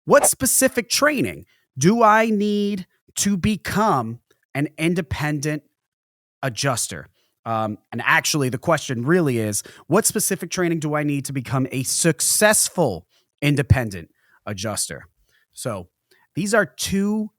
What specific training do I need to become an independent adjuster? And actually, the question really is, what specific training do I need to become a successful independent adjuster? So these are two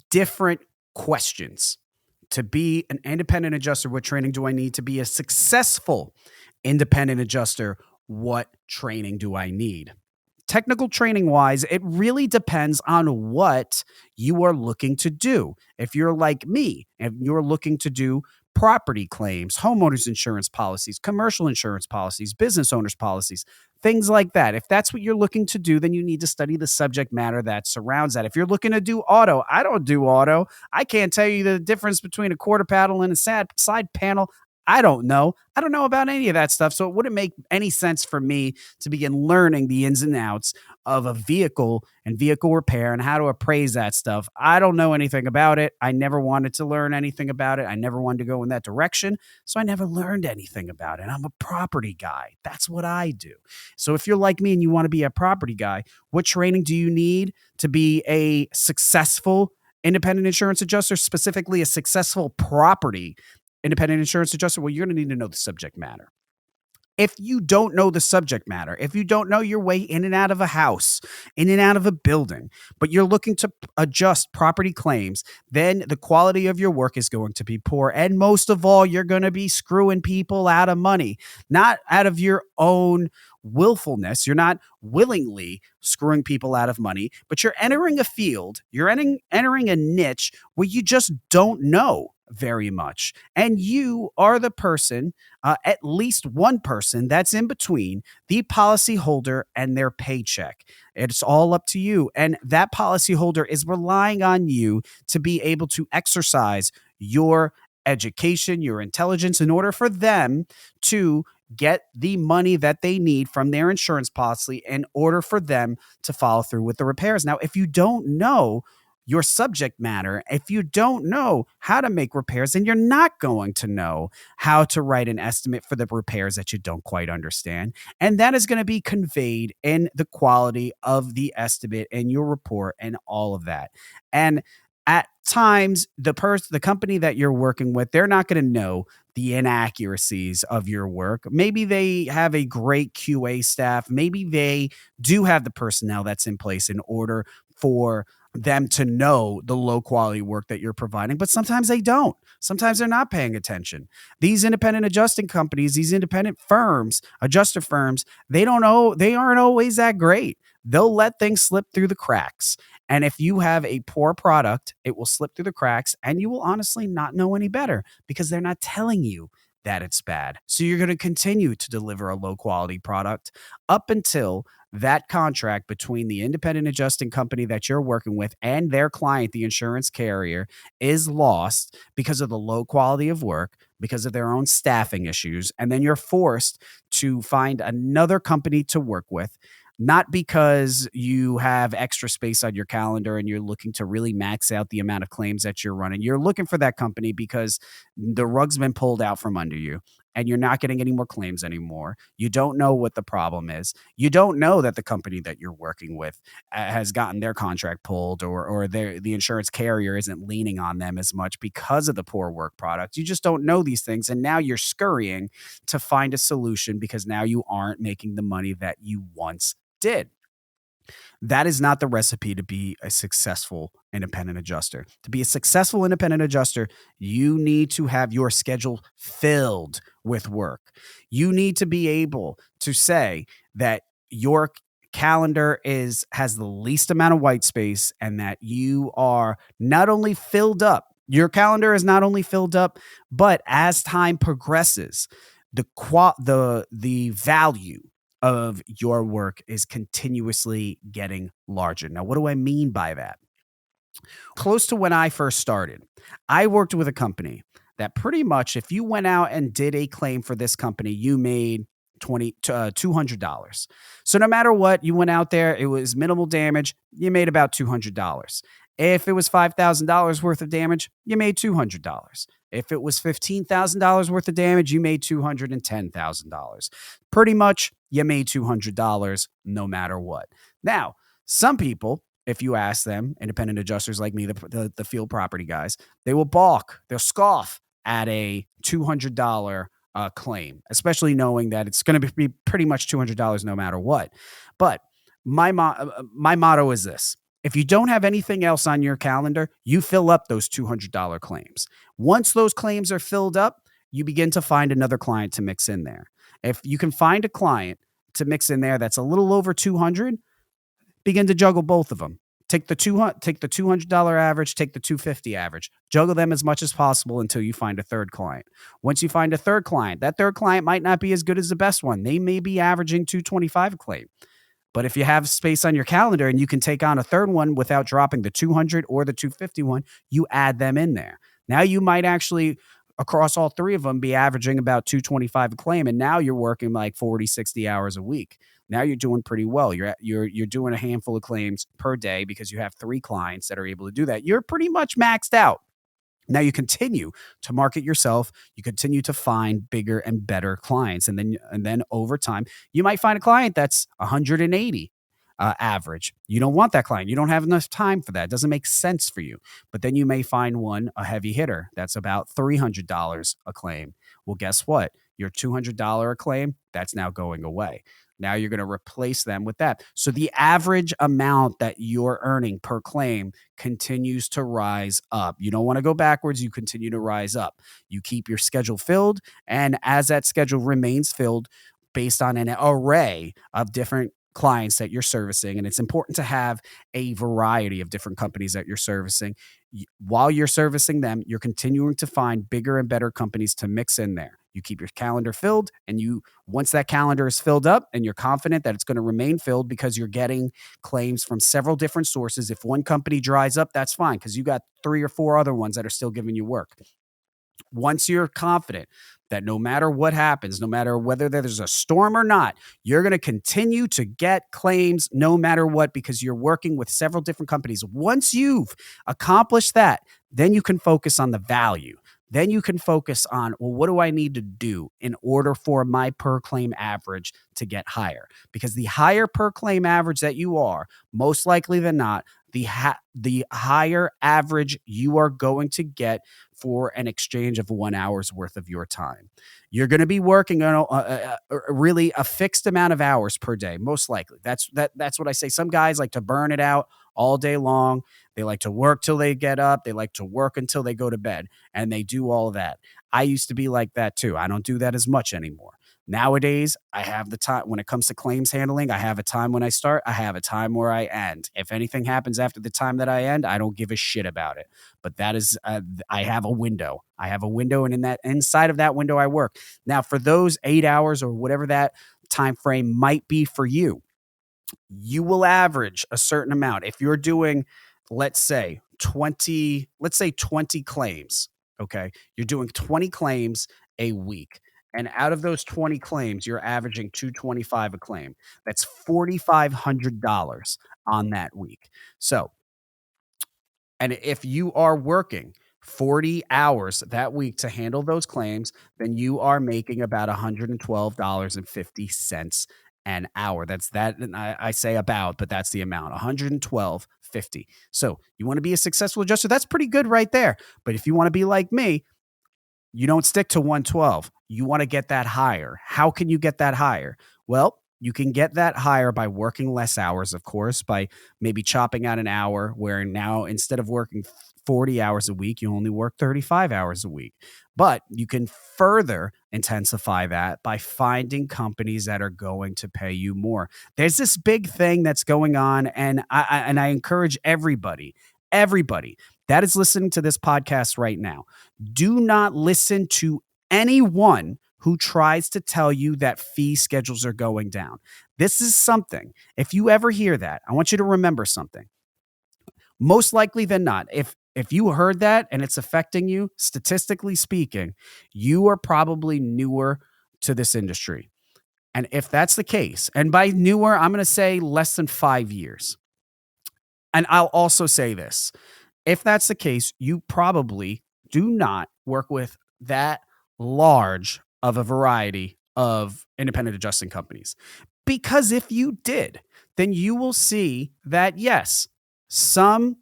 different questions. To be an independent adjuster, what training do I need? To be a successful independent adjuster, what training do I need? Technical training wise, it really depends on what you are looking to do. If you're like me and you're looking to do property claims, homeowners insurance policies, commercial insurance policies, business owners policies, things like that. If that's what you're looking to do, then you need to study the subject matter that surrounds that. If you're looking to do auto, I don't do auto. I can't tell you the difference between a quarter panel and a side panel. I don't know. I don't know about any of that stuff. So it wouldn't make any sense for me to begin learning the ins and outs of a vehicle and vehicle repair and how to appraise that stuff. I don't know anything about it. I never wanted to learn anything about it. I never wanted to go in that direction. So I never learned anything about it. I'm a property guy. That's what I do. So if you're like me and you want to be a property guy, what training do you need to be a successful independent insurance adjuster, specifically a successful property independent insurance adjuster? Well, you're going to need to know the subject matter. If you don't know the subject matter, if you don't know your way in and out of a house, in and out of a building, but you're looking to adjust property claims, then the quality of your work is going to be poor. And most of all, you're going to be screwing people out of money, not out of your own willfulness. You're not willingly screwing people out of money, but you're entering a field, you're entering a niche where you just don't know very much. And you are the person, at least one person that's in between the policyholder and their paycheck. It's all up to you. And that policyholder is relying on you to be able to exercise your education, your intelligence in order for them to get the money that they need from their insurance policy in order for them to follow through with the repairs. Now, if you don't know your subject matter, if you don't know how to make repairs, then you're not going to know how to write an estimate for the repairs that you don't quite understand. And that is going to be conveyed in the quality of the estimate and your report and all of that. And at times, the company that you're working with, they're not going to know the inaccuracies of your work. Maybe they have a great QA staff. Maybe they do have the personnel that's in place in order for them to know the low quality work that you're providing, but sometimes they don't. Sometimes they're not paying attention. These independent adjusting companies, these independent firms, adjuster firms, they aren't always that great. They'll let things slip through the cracks. And if you have a poor product, it will slip through the cracks and you will honestly not know any better because they're not telling you that it's bad. So you're going to continue to deliver a low quality product up until that contract between the independent adjusting company that you're working with and their client, the insurance carrier, is lost because of the low quality of work, because of their own staffing issues. And then you're forced to find another company to work with, not because you have extra space on your calendar and you're looking to really max out the amount of claims that you're running. You're looking for that company because the rug's been pulled out from under you and you're not getting any more claims anymore. You don't know what the problem is. You don't know that the company that you're working with has gotten their contract pulled or the insurance carrier isn't leaning on them as much because of the poor work product. You just don't know these things. And now you're scurrying to find a solution because now you aren't making the money that you once did. That is not the recipe to be a successful independent adjuster. To be a successful independent adjuster, you need to have your schedule filled with work. You need to be able to say that your calendar has the least amount of white space and that you are not only filled up, your calendar is not only filled up, but as time progresses, the value of your work is continuously getting larger. Now, what do I mean by that? Close to when I first started, I worked with a company that pretty much, if you went out and did a claim for this company, you made $200. So no matter what, you went out there, it was minimal damage, you made about $200. If it was $5,000 worth of damage, you made $200. If it was $15,000 worth of damage, you made $210,000. Pretty much, you made $200 no matter what. Now, some people if you ask them, independent adjusters like me, the field property guys, they will balk, they'll scoff at a $200 claim, especially knowing that it's going to be pretty much $200 no matter what. But my motto is this: if you don't have anything else on your calendar, you fill up those $200 claims. Once those claims are filled up, you begin to find another client to mix in there. If you can find a client to mix in there that's a little over 200, begin to juggle both of them. Take the $200 average, take the 250 average, juggle them as much as possible until you find a third client. Once you find a third client, that third client might not be as good as the best one. They may be averaging 225 a claim. But if you have space on your calendar and you can take on a third one without dropping the 200 or the 251, you add them in there. Now you might actually, across all three of them, be averaging about 225 a claim. And now you're working like 40, 60 hours a week. Now you're doing pretty well. You're doing a handful of claims per day because you have three clients that are able to do that. You're pretty much maxed out. Now you continue to market yourself, you continue to find bigger and better clients. And then over time, you might find a client that's 180 average. You don't want that client. You don't have enough time for that. It doesn't make sense for you. But then you may find one, a heavy hitter, that's about $300 a claim. Well, guess what? Your $200 a claim, that's now going away. Now you're going to replace them with that. So the average amount that you're earning per claim continues to rise up. You don't want to go backwards. You continue to rise up. You keep your schedule filled. And as that schedule remains filled based on an array of different clients that you're servicing, and it's important to have a variety of different companies that you're servicing. While you're servicing them, you're continuing to find bigger and better companies to mix in there. You keep your calendar filled, and once that calendar is filled up and you're confident that it's going to remain filled because you're getting claims from several different sources. If one company dries up, that's fine because you got 3 or 4 other ones that are still giving you work. Once you're confident that no matter what happens, no matter whether there's a storm or not, you're going to continue to get claims no matter what because you're working with several different companies. Once you've accomplished that, then you can focus on the value. Then you can focus on, well, what do I need to do in order for my per claim average to get higher? Because the higher per claim average that you are, most likely than not, the higher average you are going to get for an exchange of 1 hour's worth of your time. You're going to be working on really a fixed amount of hours per day, most likely. That's what I say. Some guys like to burn it out all day long. They like to work till they get up. They like to work until they go to bed, and they do all of that. I used to be like that too. I don't do that as much anymore. Nowadays, I have the time when it comes to claims handling. I have a time when I start. I have a time where I end. If anything happens after the time that I end, I don't give a shit about it. But that is, I have a window. I have a window, and inside of that window, I work. Now, for those 8 hours or whatever that time frame might be for you, you will average a certain amount. If you're doing, let's say 20 claims, okay? You're doing 20 claims a week. And out of those 20 claims, you're averaging 225 a claim. That's $4,500 on that week. So, and if you are working 40 hours that week to handle those claims, then you are making about $112.50 an hour. That's that. And I say about, but that's the amount, $112.50. So you want to be a successful adjuster. That's pretty good right there. But if you want to be like me, you don't stick to 112. You want to get that higher. How can you get that higher? Well, you can get that higher by working less hours, of course, by maybe chopping out an hour where now instead of working 40 hours a week, you only work 35 hours a week. But you can further intensify that by finding companies that are going to pay you more. There's this big thing that's going on, and I encourage everybody that is listening to this podcast right now, do not listen to anyone who tries to tell you that fee schedules are going down. This is something, if you ever hear that, I want you to remember something. Most likely than not, if you heard that and it's affecting you, statistically speaking, you are probably newer to this industry. And if that's the case, and by newer, I'm going to say less than 5 years. And I'll also say this. If that's the case, you probably do not work with that large of a variety of independent adjusting companies. Because if you did, then you will see that, yes, some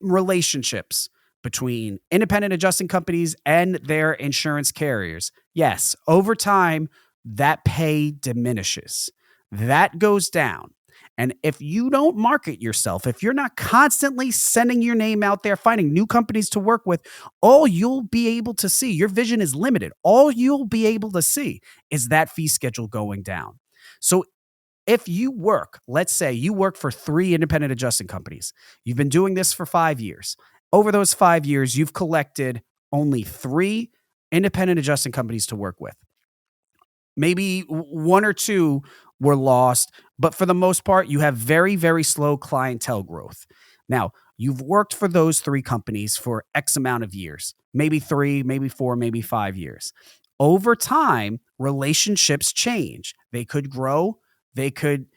relationships between independent adjusting companies and their insurance carriers, yes, over time, that pay diminishes. That goes down. And if you don't market yourself, if you're not constantly sending your name out there, finding new companies to work with, all you'll be able to see, your vision is limited. All you'll be able to see is that fee schedule going down. So if you work, let's say you work for 3 independent adjusting companies, you've been doing this for 5 years. Over those 5 years, you've collected only 3 independent adjusting companies to work with. Maybe 1 or 2 were lost, but for the most part, you have very, very slow clientele growth. Now, you've worked for those 3 companies for X amount of years, maybe 3, maybe 4, maybe 5 years. Over time, relationships change. They could grow, they can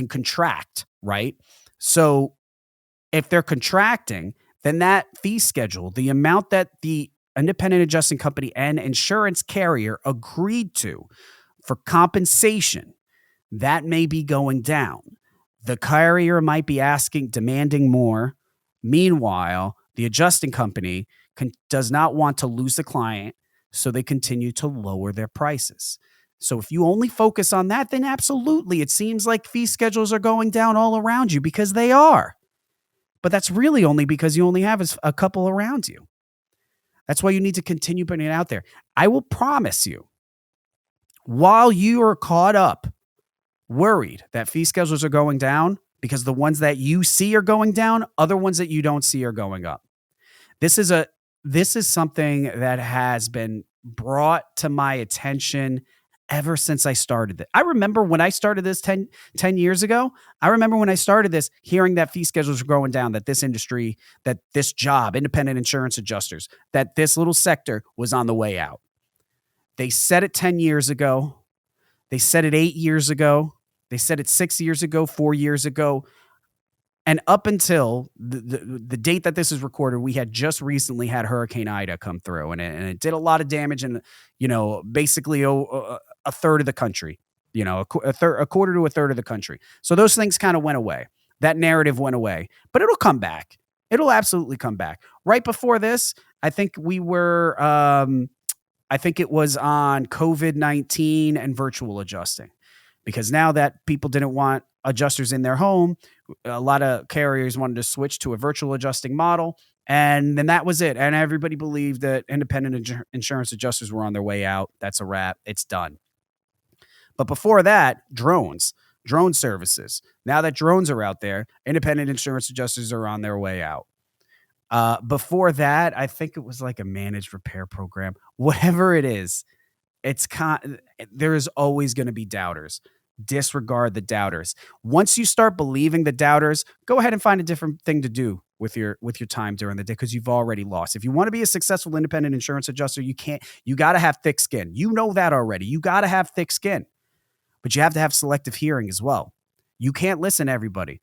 contract, right? So if they're contracting, then that fee schedule, the amount that the independent adjusting company and insurance carrier agreed to for compensation, that may be going down. The carrier might be demanding more. Meanwhile, the adjusting company does not want to lose the client, so they continue to lower their prices. So if you only focus on that, then absolutely, it seems like fee schedules are going down all around you, because they are. But that's really only because you only have a couple around you. That's why you need to continue putting it out there. I will promise you, while you are caught up, worried that fee schedules are going down, because the ones that you see are going down, other ones that you don't see are going up. This is something that has been brought to my attention ever since I started it. I remember when I started this 10 years ago, I remember when I started this, hearing that fee schedules were going down, that this industry, that this job, independent insurance adjusters, that this little sector was on the way out. They said it 10 years ago. They said it 8 years ago. They said it 6 years ago, 4 years ago. And up until the date that this is recorded, we had just recently had Hurricane Ida come through, and it did a lot of damage in, basically a third of the country, a quarter to a third of the country. So those things kind of went away. That narrative went away, but it'll come back. It'll absolutely come back. Right before this, I think we were, I think it was on COVID-19 and virtual adjusting, because now that people didn't want adjusters in their home, a lot of carriers wanted to switch to a virtual adjusting model. And then that was it. And everybody believed that independent insurance adjusters were on their way out. That's a wrap. It's done. But before that, drone services. Now that drones are out there, independent insurance adjusters are on their way out. Before that, I think it was like a managed repair program. Whatever it is, there is always going to be doubters. Disregard the doubters. Once you start believing the doubters, go ahead and find a different thing to do with your time during the day, because you've already lost. If you want to be a successful independent insurance adjuster, you got to have thick skin. You know that already. You got to have thick skin, but you have to have selective hearing as well. You can't listen to everybody.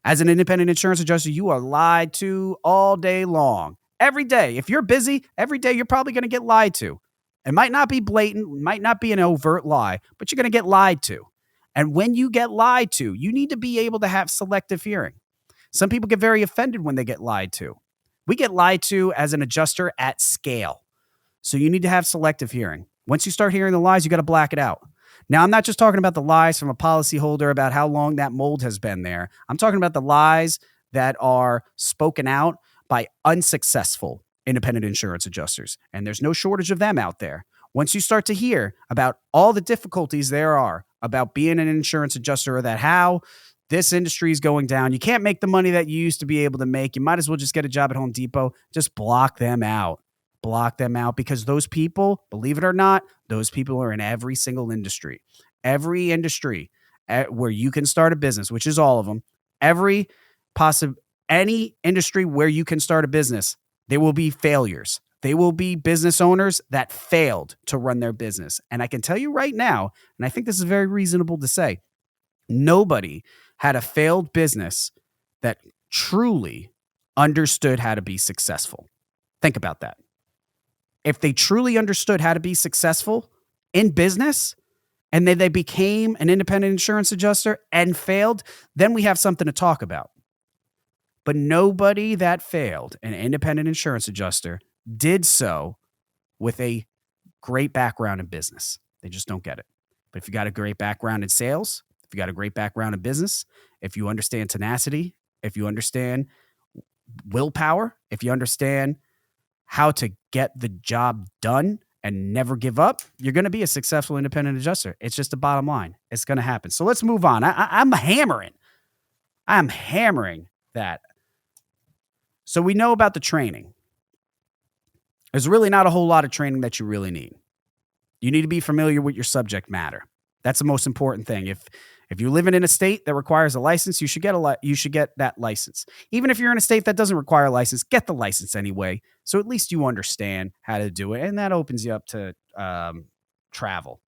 As an independent insurance adjuster, you are lied to all day long. Every day. If you're busy, every day you're probably going to get lied to. It might not be blatant, might not be an overt lie, but you're going to get lied to. And when you get lied to, you need to be able to have selective hearing. Some people get very offended when they get lied to. We get lied to as an adjuster at scale. So you need to have selective hearing. Once you start hearing the lies, you got to black it out. Now, I'm not just talking about the lies from a policyholder about how long that mold has been there. I'm talking about the lies that are spoken out by unsuccessful independent insurance adjusters. And there's no shortage of them out there. Once you start to hear about all the difficulties there are about being an insurance adjuster, or that how this industry is going down, you can't make the money that you used to be able to make, you might as well just get a job at Home Depot. Just block them out. Block them out, because those people, believe it or not, those people are in every single industry. Every industry where you can start a business, which is all of them, any industry where you can start a business, there will be failures. They will be business owners that failed to run their business. And I can tell you right now, and I think this is very reasonable to say, nobody had a failed business that truly understood how to be successful. Think about that. If they truly understood how to be successful in business, and then they became an independent insurance adjuster and failed, then we have something to talk about. But nobody that failed an independent insurance adjuster did so with a great background in business. They just don't get it. But if you got a great background in sales, if you got a great background in business, if you understand tenacity, if you understand willpower, if you understand how to get the job done and never give up, you're going to be a successful independent adjuster. It's just the bottom line. It's going to happen. So let's move on. I'm hammering that. So we know about the training. There's really not a whole lot of training that you really need. You need to be familiar with your subject matter. That's the most important thing. If you're living in a state that requires a license, you should get that license. Even if you're in a state that doesn't require a license, get the license anyway. So at least you understand how to do it, and that opens you up to travel.